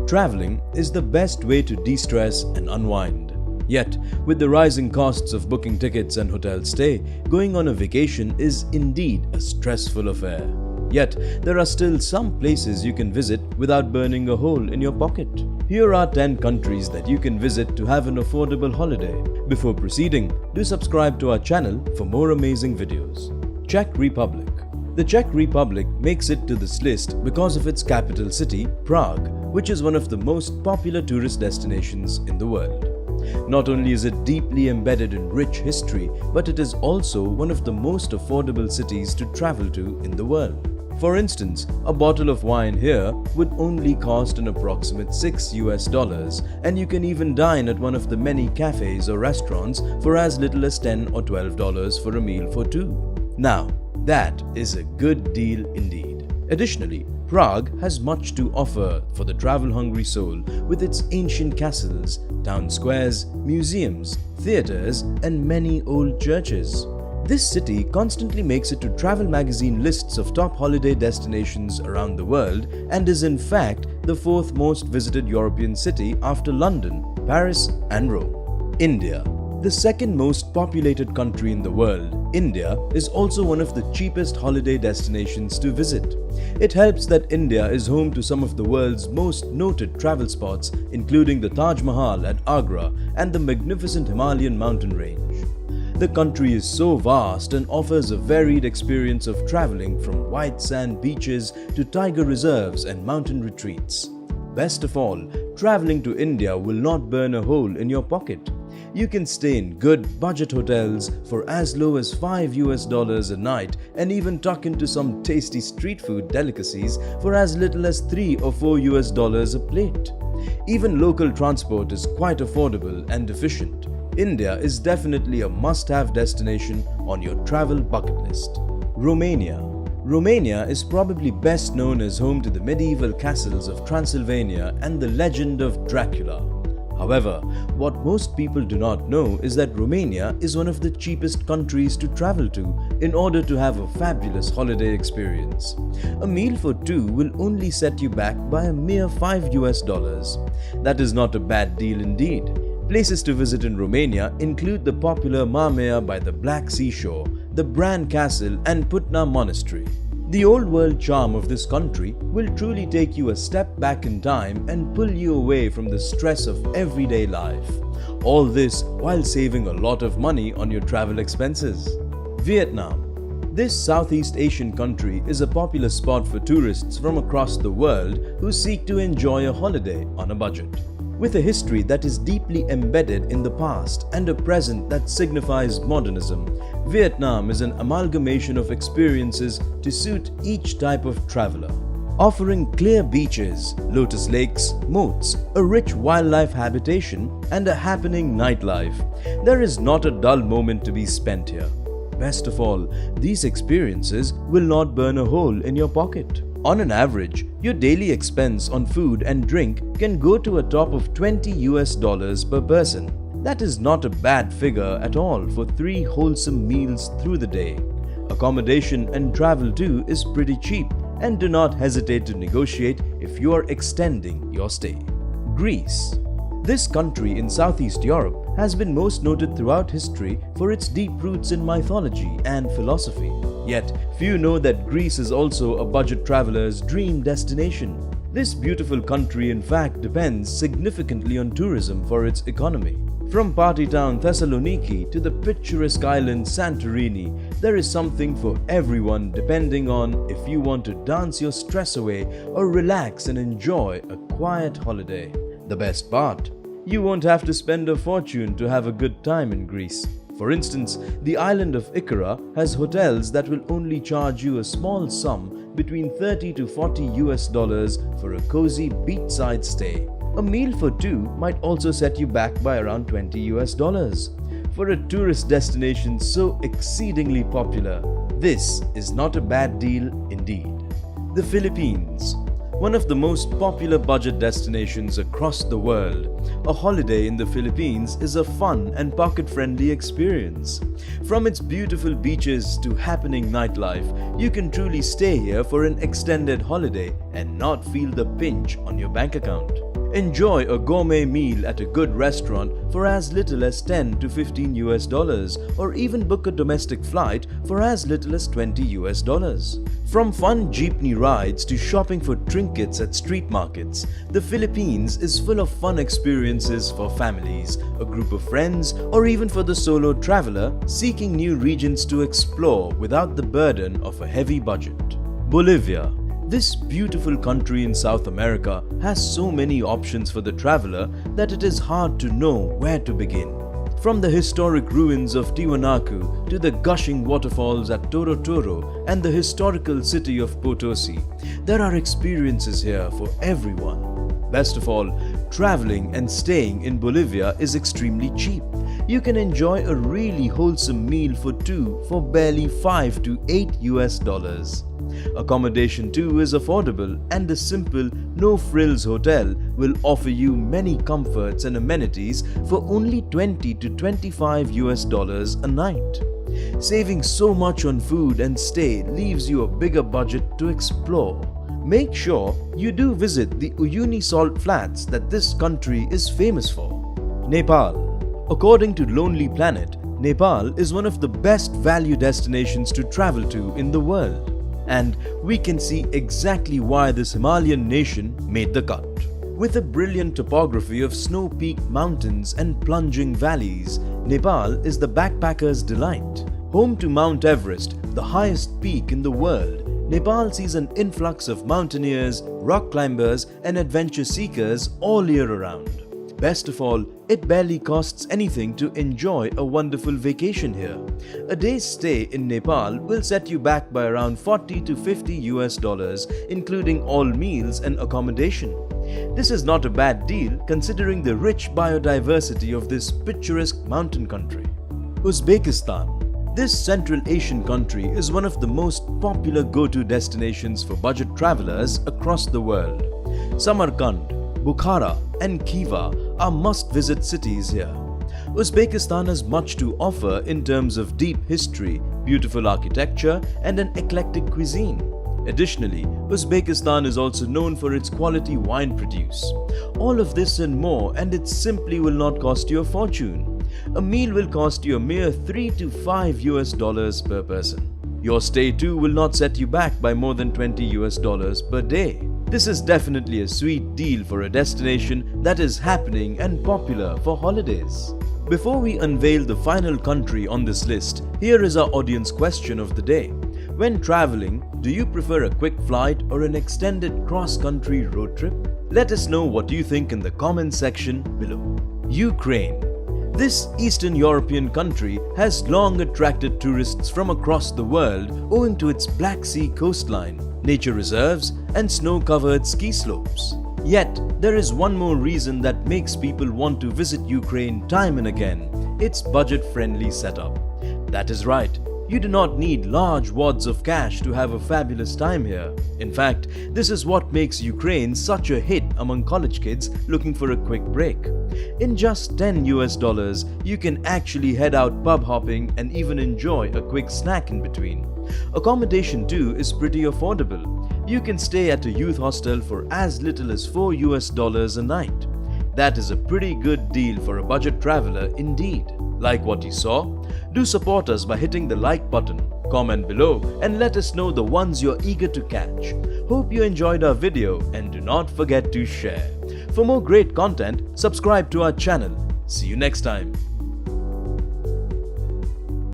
Traveling is the best way to de-stress and unwind. Yet, with the rising costs of booking tickets and hotel stay, going on a vacation is indeed a stressful affair. Yet, there are still some places you can visit without burning a hole in your pocket. Here are 10 countries that you can visit to have an affordable holiday. Before proceeding, do subscribe to our channel for more amazing videos. Czech Republic. The Czech Republic makes it to this list because of its capital city, Prague, which is one of the most popular tourist destinations in the world. Not only is it deeply embedded in rich history, but it is also one of the most affordable cities to travel to in the world. For instance, a bottle of wine here would only cost an approximate $6, and you can even dine at one of the many cafes or restaurants for as little as $10 or $12 for a meal for two. Now, that is a good deal indeed. Additionally, Prague has much to offer for the travel-hungry soul with its ancient castles, town squares, museums, theatres, and many old churches. This city constantly makes it to travel magazine lists of top holiday destinations around the world and is in fact the 4th most visited European city after London, Paris, and Rome. India. The 2nd most populated country in the world, India is also one of the cheapest holiday destinations to visit. It helps that India is home to some of the world's most noted travel spots, including the Taj Mahal at Agra and the magnificent Himalayan mountain range. The country is so vast and offers a varied experience of traveling from white sand beaches to tiger reserves and mountain retreats. Best of all, traveling to India will not burn a hole in your pocket. You can stay in good budget hotels for as low as $5 a night and even tuck into some tasty street food delicacies for as little as $3 or $4 a plate. Even local transport is quite affordable and efficient. India is definitely a must-have destination on your travel bucket list. Romania. Romania is probably best known as home to the medieval castles of Transylvania and the legend of Dracula. However, what most people do not know is that Romania is one of the cheapest countries to travel to in order to have a fabulous holiday experience. A meal for two will only set you back by a mere $5. That is not a bad deal indeed. Places to visit in Romania include the popular Mamaia by the Black Seashore, the Bran Castle and Putna Monastery. The old world charm of this country will truly take you a step back in time and pull you away from the stress of everyday life. All this while saving a lot of money on your travel expenses. Vietnam. This Southeast Asian country is a popular spot for tourists from across the world who seek to enjoy a holiday on a budget. With a history that is deeply embedded in the past and a present that signifies modernism, Vietnam is an amalgamation of experiences to suit each type of traveler. Offering clear beaches, lotus lakes, moats, a rich wildlife habitation, and a happening nightlife, there is not a dull moment to be spent here. Best of all, these experiences will not burn a hole in your pocket. On an average, your daily expense on food and drink can go to a top of $20 per person. That is not a bad figure at all for 3 wholesome meals through the day. Accommodation and travel too is pretty cheap, and do not hesitate to negotiate if you are extending your stay. Greece. This country in Southeast Europe has been most noted throughout history for its deep roots in mythology and philosophy. Yet, few know that Greece is also a budget traveler's dream destination. This beautiful country in fact depends significantly on tourism for its economy. From party town Thessaloniki to the picturesque island Santorini, there is something for everyone depending on if you want to dance your stress away or relax and enjoy a quiet holiday. The best part, you won't have to spend a fortune to have a good time in Greece. For instance, the island of Ikara has hotels that will only charge you a small sum between $30 to $40 for a cozy beachside stay. A meal for two might also set you back by around $20. For a tourist destination so exceedingly popular, this is not a bad deal indeed. The Philippines. One of the most popular budget destinations across the world, a holiday in the Philippines is a fun and pocket-friendly experience. From its beautiful beaches to happening nightlife, you can truly stay here for an extended holiday and not feel the pinch on your bank account. Enjoy a gourmet meal at a good restaurant for as little as $10 to $15 or even book a domestic flight for as little as $20. From fun jeepney rides to shopping for trinkets at street markets, the Philippines is full of fun experiences for families, a group of friends, or even for the solo traveler seeking new regions to explore without the burden of a heavy budget. Bolivia. This beautiful country in South America has so many options for the traveler that it is hard to know where to begin. From the historic ruins of Tiwanaku to the gushing waterfalls at Toro Toro and the historical city of Potosi, there are experiences here for everyone. Best of all, traveling and staying in Bolivia is extremely cheap. You can enjoy a really wholesome meal for two for barely $5 to $8. Accommodation too is affordable, and a simple, no-frills hotel will offer you many comforts and amenities for only $20 to $25 a night. Saving so much on food and stay leaves you a bigger budget to explore. Make sure you do visit the Uyuni salt flats that this country is famous for. Nepal. According to Lonely Planet, Nepal is one of the best value destinations to travel to in the world. And we can see exactly why this Himalayan nation made the cut. With a brilliant topography of snow-peaked mountains and plunging valleys, Nepal is the backpacker's delight. Home to Mount Everest, the highest peak in the world, Nepal sees an influx of mountaineers, rock climbers, and adventure seekers all year around. Best of all, it barely costs anything to enjoy a wonderful vacation here. A day's stay in Nepal will set you back by around $40 to $50, including all meals and accommodation. This is not a bad deal considering the rich biodiversity of this picturesque mountain country. Uzbekistan. This Central Asian country is one of the most popular go-to destinations for budget travelers across the world. Samarkand, Bukhara and Khiva are must-visit cities here. Uzbekistan has much to offer in terms of deep history, beautiful architecture, and an eclectic cuisine. Additionally, Uzbekistan is also known for its quality wine produce. All of this and more, and it simply will not cost you a fortune. A meal will cost you a mere $3 to $5 per person. Your stay too will not set you back by more than $20 per day. This is definitely a sweet deal for a destination that is happening and popular for holidays. Before we unveil the final country on this list, here is our audience question of the day. When traveling, do you prefer a quick flight or an extended cross-country road trip? Let us know what you think in the comment section below. Ukraine. This Eastern European country has long attracted tourists from across the world owing to its Black Sea coastline, nature reserves, and snow-covered ski slopes. Yet, there is one more reason that makes people want to visit Ukraine time and again: its budget-friendly setup. That is right, you do not need large wads of cash to have a fabulous time here. In fact, this is what makes Ukraine such a hit among college kids looking for a quick break. In just $10, you can actually head out pub hopping and even enjoy a quick snack in between. Accommodation too is pretty affordable. You can stay at a youth hostel for as little as $4 a night. That is a pretty good deal for a budget traveler indeed. Like what you saw? Do support us by hitting the like button, comment below, and let us know the ones you're eager to catch. Hope you enjoyed our video, and do not forget to share. For more great content, subscribe to our channel. See you next time.